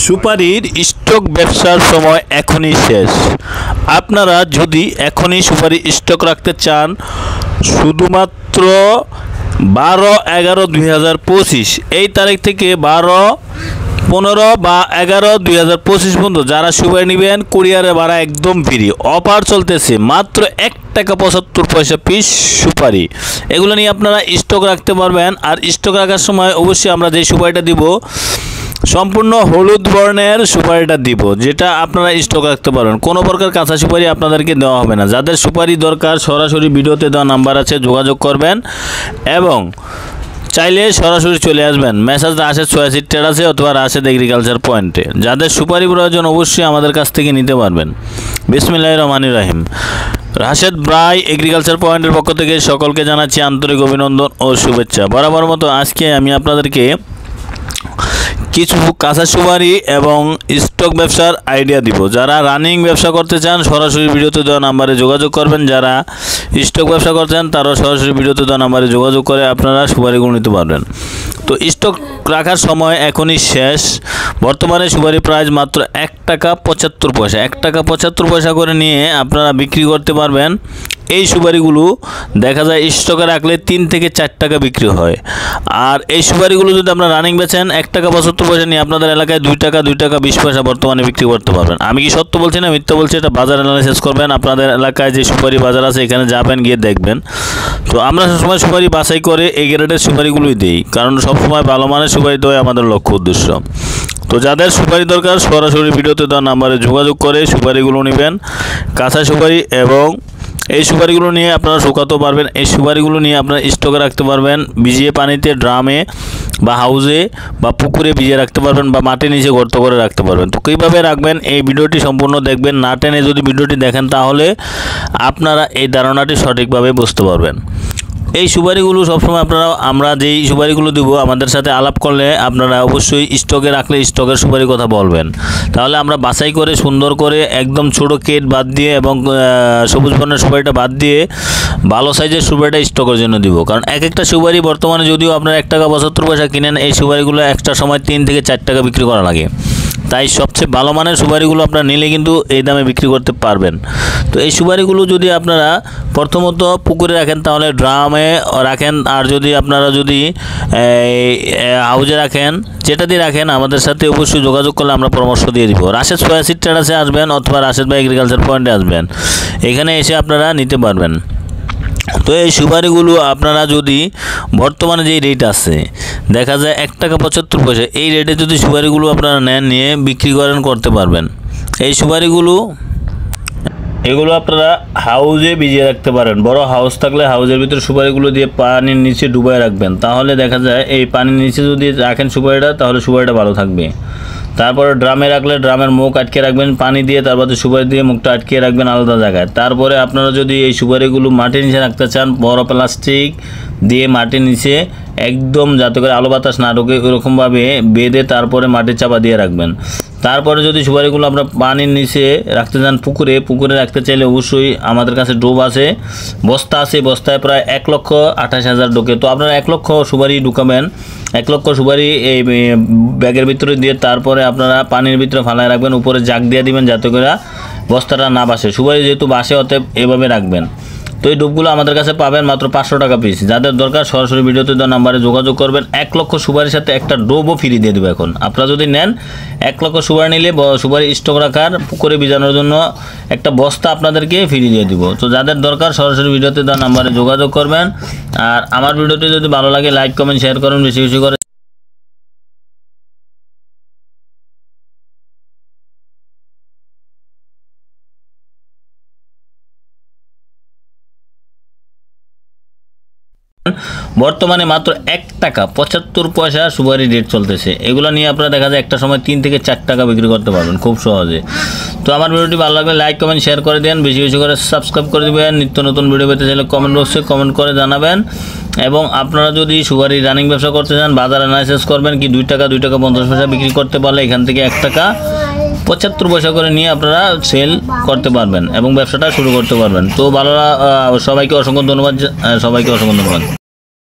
সুপারির stock ব্যবসার সময় এখনই শেষ। আপনারা যদি এখনই সুপারি স্টক রাখতে চান, শুধুমাত্র 12/11/2025 এই তারিখ থেকে 12/15 বা 11/2025 পর্যন্ত যারা সুপারি নেবেন কুরিয়ারে ভাড়া একদম ফ্রি। অফার চলতেছে মাত্র 1 টাকা 75 পয়সা পিস সুপারি। এগুলো নিয়ে আপনারা স্টক রাখতে পারবেন। আর স্টক রাখার সময় অবশ্যই আমরা যে সুপারিটা দিব সম্পূর্ণ হলুদ বর্ণের সুপারিটা দিব, যেটা আপনারা স্টক রাখতে পারবেন। কোনো প্রকার কাঁচা সুপারি আপনাদেরকে দেওয়া হবে না। যাদের সুপারি দরকার সরাসরি ভিডিওতে দেওয়া নাম্বার আছে, যোগাযোগ করবেন এবং চাইলে সরাসরি চলে আসবেন। মেসেজ রাশেদ সোয়াসিড টেরাসে অথবা রাশেদ এগ্রিকালচার পয়েন্টে। যাদের সুপারি প্রয়োজন অবশ্যই আমাদের কাছ থেকে নিতে পারবেন। বিসমিল্লাহির রহমানির রহিম। রাশেদ ব্রাই এগ্রিকালচার পয়েন্টের পক্ষ থেকে সকলকে জানাচ্ছি আন্তরিক অভিনন্দন ও শুভেচ্ছা। বরাবর মতো আজকে আমি আপনাদেরকে কিছু কাঁচা সুপারি এবং স্টক ব্যবসার আইডিয়া দিব। যারা রানিং ব্যবসা করতে চান সরাসরি ভিডিওতে দেওয়া নাম্বারে যোগাযোগ করবেন। যারা স্টক ব্যবসা করতে চান তারা সরাসরি ভিডিওতে দেওয়া নাম্বারে যোগাযোগ করে আপনারা সুপারিগুলো নিতে পারবেন। তো স্টক রাখার সময় এখনই শেষ। বর্তমানে সুপারি প্রাইস মাত্র 1 টাকা 75 পয়সা। 1 টাকা 75 পয়সা করে নিয়ে আপনারা বিক্রি করতে পারবেন। এই সুপারিগুলো দেখা যায় স্টকে রাখলে 3 থেকে 4 টাকা বিক্রি হয়। আর এই সুপারিগুলো যদি আপনারা রানিং বেচেন 1 টাকা 75 পয়সা নিয়ে আপনাদের এলাকায় 2 টাকা 20 পয়সা বর্তমানে বিক্রি করতে পারবেন। আমি কি সত্য বলছি না মিথ্যা বলছি, এটা বাজার অ্যানালাইসিস করবেন। আপনাদের এলাকায় যে সুপারি বাজার আছে এখানে যাবেন, গিয়ে দেখবেন। তো আমরা সবসময় সুপারি বাছাই করে এই গ্রেডের সুপারিগুলোই দিই, কারণ সবসময় ভালো মানের সুপারি দেওয়াই আমাদের লক্ষ্য উদ্দেশ্য। তো যাদের সুপারি দরকার সরাসরি ভিডিওতে দেওয়া নাম্বারে যোগাযোগ করে সুপারিগুলো নেবেন। কাঁচা সুপারি এবং এই সুপারিগুলো নিয়ে আপনারা শুকাতে পারবেন। এই সুপারিগুলো নিয়ে আপনারা স্টকে রাখতে পারবেন। ভিজিয়ে পানিতে, ড্রামে বা হাউজে বা পুকুরে ভিজিয়ে রাখতে পারবেন বা মাটির নিচে গর্ত করে রাখতে পারবেন। তো কীভাবে রাখবেন এই ভিডিওটি সম্পূর্ণ দেখবেন। না টেনে যদি ভিডিওটি দেখেন তাহলে আপনারা এই ধারণাটি সঠিকভাবে বুঝতে পারবেন। এই সুপারিগুলো সবসময় আমরা যেই সুপারিগুলো দিব আমাদের সাথে আলাপ করলে আপনারা অবশ্যই স্টকে রাখলে স্টকের সুপারির কথা বলবেন। তাহলে আমরা বাছাই করে সুন্দর করে একদম ছোটো কেট বাদ দিয়ে এবং সবুজ বর্ণের সুপারিটা বাদ দিয়ে ভালো সাইজের সুপারিটা স্টকের জন্য দিব। কারণ এক একটা সুপারি বর্তমানে যদিও আপনারা 1 টাকা 75 পয়সা কিনেন, এই সুপারিগুলো একটা সময় 3 থেকে 4 টাকা বিক্রি করা লাগে। তাই সবচেয়ে ভালো মানের সুপারিগুলো আপনারা নিলে কিন্তু এই দামে বিক্রি করতে পারবেন। তো এই সুপারিগুলো যদি আপনারা প্রথমত পুকুরে রাখেন তাহলে ড্রামে রাখেন, আর যদি আপনারা হাউজে রাখেন, যেটা দিয়ে রাখেন আমাদের সাথে অবশ্যই যোগাযোগ করলে আমরা পরামর্শ দিয়ে দিব। রাশেদ সোয়াসিড টেরাসে আসবেন অথবা রাশেদ ভাই এগ্রিকালচার পয়েন্টে আসবেন, এখানে এসে আপনারা নিতে পারবেন। তো এই সুপারিগুলো আপনারা যদি বর্তমানে যেই রেট আছে দেখা যায় 1 টাকা 75 পয়সা, এই রেটে যদি সুপারিগুলো আপনারা নেন নিয়ে বিক্রি করতে পারবেন। এই সুপারিগুলো এগুলো আপনারা হাউজে ভিজিয়ে রাখতে পারেন। বড় হাউস থাকলে হাউজের ভিতরে সুপারিগুলো দিয়ে পানির নিচে ডুবাই রাখবেন। তাহলে দেখা যায় এই পানির নিচে যদি রাখেন সুপারিটা তাহলে সুপারিটা ভালো থাকবে। তারপরে ড্রামে রাখলে ড্রামের মুখ আটকে রাখবেন পানি দিয়ে, তারপরে সুপারি দিয়ে মুখটা আটকে রাখবেন আলাদা জায়গায়। তারপরে আপনারা যদি এই সুপারিগুলো মাটির নিচে রাখতে চান, বড় প্লাস্টিক দিয়ে মাটির নিচে একদম যাতে করে আলো বাতাস না ঢোকে ওরকমভাবে বেঁধে তারপরে মাটির চাপা দিয়ে রাখবেন। তারপরে যদি সুপারিগুলো আমরা পানির নিচে রাখতে চান পুকুরে রাখতে চাইলে অবশ্যই আমাদের কাছে ডোব আছে, বস্তা আছে, বস্তায় প্রায় 1,28,000 ঢোকে। তো আপনারা 1 লক্ষ সুপারি ঢুকাবেন। 1 লক্ষ সুপারি এই ব্যাগের ভিতরে দিয়ে তারপরে আপনারা পানির ভিতরে ফালায় রাখবেন, উপরে জাগ দিয়ে দিবেন যাতে করে বস্তাটা না বাসে। সুপারি যেহেতু বাসে অতএব এভাবে রাখবেন। তো এই ডুবগুলো আমাদের কাছে পাবেন মাত্র 500 টাকা পিস। যাদের দরকার সরাসরি ভিডিওতে দেওয়া নাম্বারে যোগাযোগ করবেন। 1 লক্ষ সুপারির সাথে একটা ডোবও ফ্রি দিয়ে দেবো। এখন আপনারা যদি নেন 1 লক্ষ সুপারি নিলে সুপারি স্টক রাখার পুকুরে ভিজানোর জন্য একটা বস্তা আপনাদেরকে ফ্রি দিয়ে দিব। তো যাদের দরকার সরাসরি ভিডিওতে দেওয়া নাম্বারে যোগাযোগ করবেন। আর আমার ভিডিওটি যদি ভালো লাগে লাইক কমেন্ট শেয়ার করুন বেশি বেশি করে। বর্তমানে মাত্র 1 টাকা 75 পয়সা সুপারি রেট চলতেছে। এগুলো নিয়ে আপনারা দেখা যায় একটা সময় 3 থেকে 4 টাকা বিক্রি করতে পারবেন খুব সহজে। তো আমার ভিডিওটি ভালো লাগলে লাইক কমেন্ট শেয়ার করে দেন, বেশি বেশি করে সাবস্ক্রাইব করে দেবেন। নিত্য নতুন ভিডিও পেতে চাইলে কমেন্ট বক্সে কমেন্ট করে জানাবেন। এবং আপনারা যদি সুপারি রানিং ব্যবসা করতে চান বাজার অ্যানালাইসিস করবেন কি 2 টাকা 50 পয়সা বিক্রি করতে পারলে এখান থেকে 1 টাকা 75 পয়সা করে নিয়ে আপনারা সেল করতে পারবেন এবং ব্যবসাটা শুরু করতে পারবেন। তো সবাইকে অসংখ্য ধন্যবাদ।